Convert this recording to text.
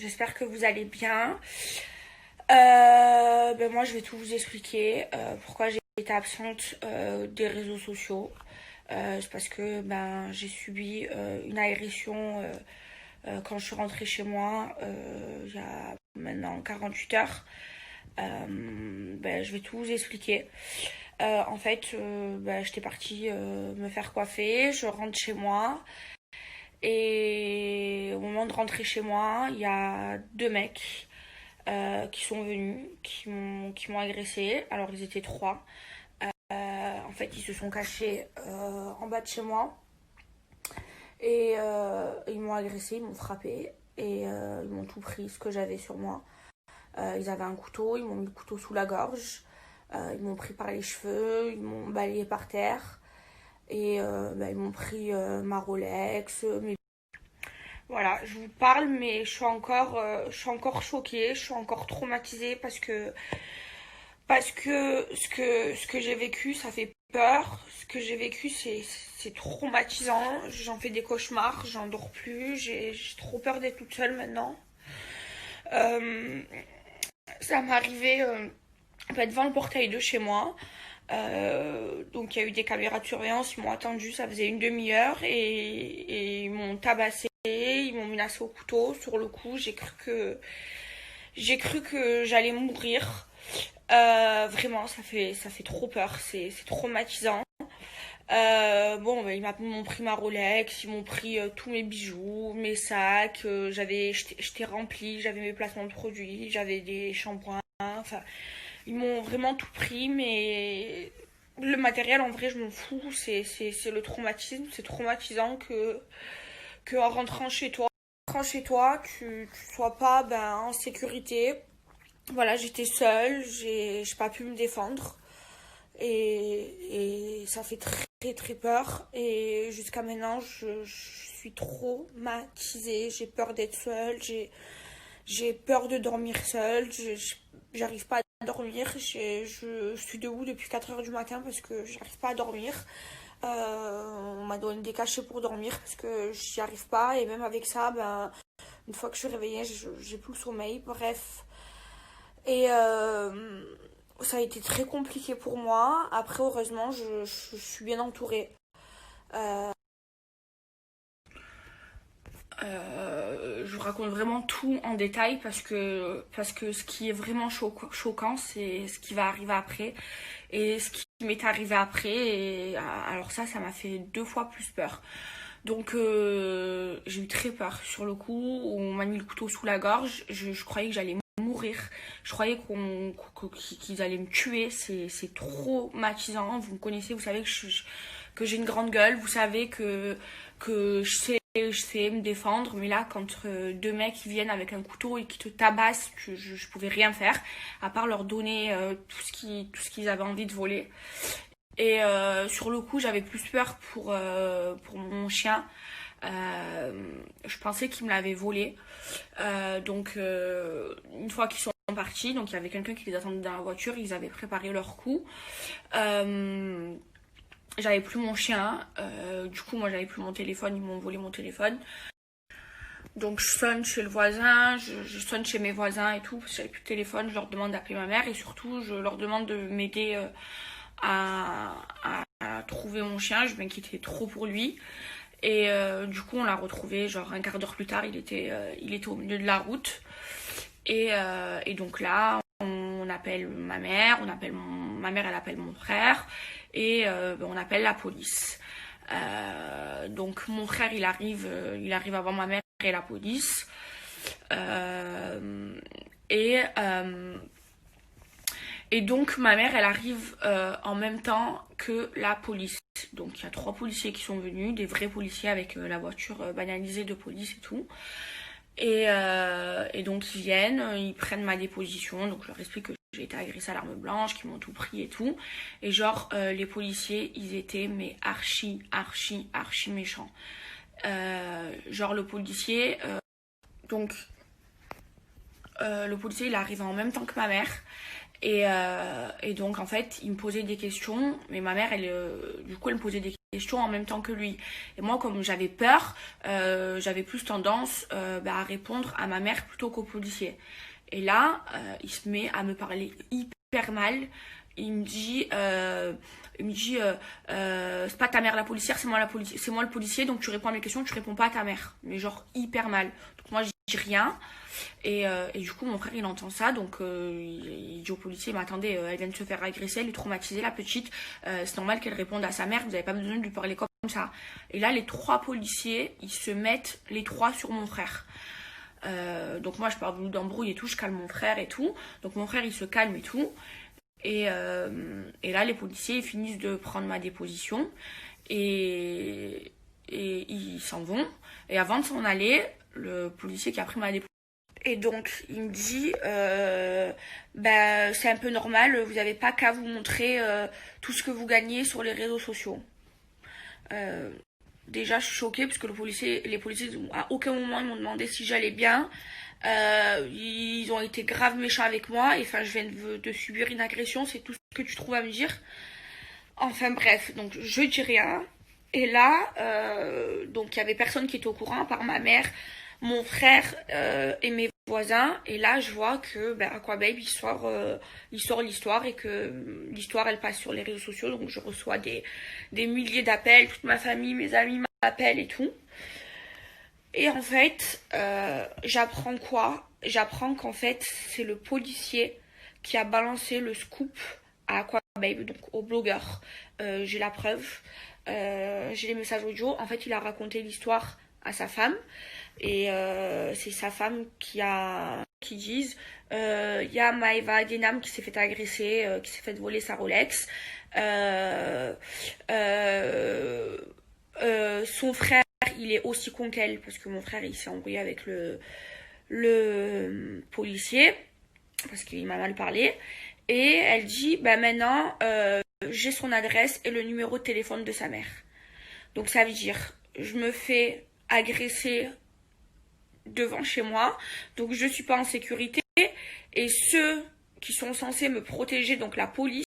j'espère que vous allez bien. Moi je vais tout vous expliquer pourquoi j'ai été absente des réseaux sociaux. C'est parce que j'ai subi une agression quand je suis rentrée chez moi il y a maintenant 48 heures. Je vais tout vous expliquer. J'étais partie me faire coiffer, je rentre chez moi. Et au moment de rentrer chez moi, il y a deux mecs qui sont venus, qui m'ont agressé. Alors ils étaient trois. Ils se sont cachés en bas de chez moi. Et ils m'ont agressé, ils m'ont frappé. Et ils m'ont tout pris, ce que j'avais sur moi. Ils avaient un couteau, ils m'ont mis le couteau sous la gorge. Ils m'ont pris par les cheveux, ils m'ont balayé par terre. Et ils m'ont pris ma Rolex, mes... Voilà, je vous parle, mais je suis encore choquée, je suis encore traumatisée parce que ce que j'ai vécu, ça fait peur. Ce que j'ai vécu, c'est traumatisant. J'en fais des cauchemars, j'en dors plus. J'ai trop peur d'être toute seule maintenant. Ça m'est arrivé devant le portail de chez moi. Donc il y a eu des caméras de surveillance, ils m'ont attendu, ça faisait une demi-heure et ils m'ont tabassé, ils m'ont menacé au couteau. Sur le coup, j'ai cru que j'allais mourir. Vraiment, ça fait trop peur, c'est traumatisant. Ils m'ont pris ma Rolex, ils m'ont pris tous mes bijoux, mes sacs, j'étais remplie, j'avais mes placements de produits, j'avais des shampoings, ils m'ont vraiment tout pris, mais le matériel, en vrai, je m'en fous, c'est le traumatisme, c'est traumatisant que en rentrant chez toi, tu sois pas en sécurité. Voilà, j'étais seule, j'ai pas pu me défendre. Et ça fait très très peur. Et jusqu'à maintenant, je suis traumatisée. J'ai peur d'être seule. J'ai peur de dormir seule. J'arrive pas à dormir. Je suis debout depuis 4 heures du matin parce que j'arrive pas à dormir. On m'a donné des cachets pour dormir parce que j'y arrive pas. Et même avec ça, une fois que je suis réveillée, j'ai plus le sommeil. Bref. Et ça a été très compliqué pour moi. Après, heureusement, je suis bien entourée. Je vous raconte vraiment tout en détail parce que ce qui est vraiment choquant, c'est ce qui va arriver après et ce qui m'est arrivé après. Et alors ça m'a fait 2 fois plus peur. Donc j'ai eu très peur. Sur le coup, on m'a mis le couteau sous la gorge. Je croyais que j'allais mourir. Je croyais qu'ils allaient me tuer. C'est traumatisant. Vous me connaissez, vous savez que j'ai une grande gueule. Vous savez que je sais me défendre. Mais là, quand deux mecs qui viennent avec un couteau et qui te tabassent, je pouvais rien faire à part leur donner tout ce qu'ils avaient envie de voler. Et sur le coup, j'avais plus peur pour mon chien. Je pensais qu'ils me l'avaient volé. Une fois qu'ils sont partis, donc il y avait quelqu'un qui les attendait dans la voiture, ils avaient préparé leur coup. J'avais plus mon chien. Du coup, moi, j'avais plus mon téléphone, ils m'ont volé mon téléphone. Donc je sonne chez le voisin, je sonne chez mes voisins et tout, parce que j'avais plus de téléphone, je leur demande d'appeler ma mère et surtout je leur demande de m'aider à trouver mon chien. Je m'inquiétais trop pour lui. Et du coup, on l'a retrouvé genre un quart d'heure plus tard, il était au milieu de la route. Et donc là, on appelle ma mère, ma mère elle appelle mon frère et on appelle la police. Donc mon frère il arrive avant ma mère et la police. Et donc ma mère elle arrive en même temps que la police. Donc il y a 3 policiers qui sont venus, des vrais policiers avec la voiture banalisée de police et tout. Et donc ils viennent, ils prennent ma déposition, donc je leur explique que j'ai été agressée à l'arme blanche, qu'ils m'ont tout pris et tout. Et genre les policiers ils étaient mais archi méchants. Genre le policier le policier il est arrivé en même temps que ma mère. Et donc en fait il me posait des questions, mais ma mère elle me posait des questions en même temps que lui. Et moi, comme j'avais peur, j'avais plus tendance à répondre à ma mère plutôt qu'au policier. Et là, il se met à me parler hyper mal. Il me dit, c'est pas ta mère la policière, c'est moi le policier, donc tu réponds à mes questions, tu réponds pas à ta mère. Mais genre hyper mal. Donc moi, je dis rien. Et du coup, mon frère, il entend ça, donc il dit au policier, mais attendez, elle vient de se faire agresser, elle est traumatisée, la petite, c'est normal qu'elle réponde à sa mère, vous n'avez pas besoin de lui parler comme ça. Et là, les 3 policiers, ils se mettent les 3 sur mon frère. Donc moi, je parle d'embrouille et tout, je calme mon frère et tout. Donc mon frère, il se calme et tout. Et là, les policiers, ils finissent de prendre ma déposition. Et ils s'en vont. Et avant de s'en aller, le policier qui a pris ma déposition, et donc, il me dit, c'est un peu normal, vous n'avez pas qu'à vous montrer tout ce que vous gagnez sur les réseaux sociaux. Déjà, je suis choquée parce que les policiers, à aucun moment, ils m'ont demandé si j'allais bien. Ils ont été grave méchants avec moi. Et enfin, je viens de subir une agression, c'est tout ce que tu trouves à me dire. Enfin bref, donc je dis rien. Et là, donc il y avait personne qui était au courant, à part ma mère, mon frère et mes voisins. Et là, je vois que Aquababe, il sort l'histoire et que l'histoire, elle passe sur les réseaux sociaux. Donc je reçois des milliers d'appels, toute ma famille, mes amis m'appellent et tout. Et en fait, j'apprends quoi? J'apprends qu'en fait, c'est le policier qui a balancé le scoop à Aquababe, donc au blogueur. J'ai la preuve, j'ai les messages audio. En fait, il a raconté l'histoire à sa femme. Et c'est sa femme qui disent il y a Maëva Denam qui s'est fait agresser, qui s'est fait voler sa Rolex. Son frère, il est aussi con qu'elle, parce que mon frère, il s'est embrouillé avec le policier, parce qu'il m'a mal parlé. Et elle dit, maintenant, j'ai son adresse et le numéro de téléphone de sa mère. Donc ça veut dire, je me fais agresser devant chez moi, donc je suis pas en sécurité. Et ceux qui sont censés me protéger, donc la police,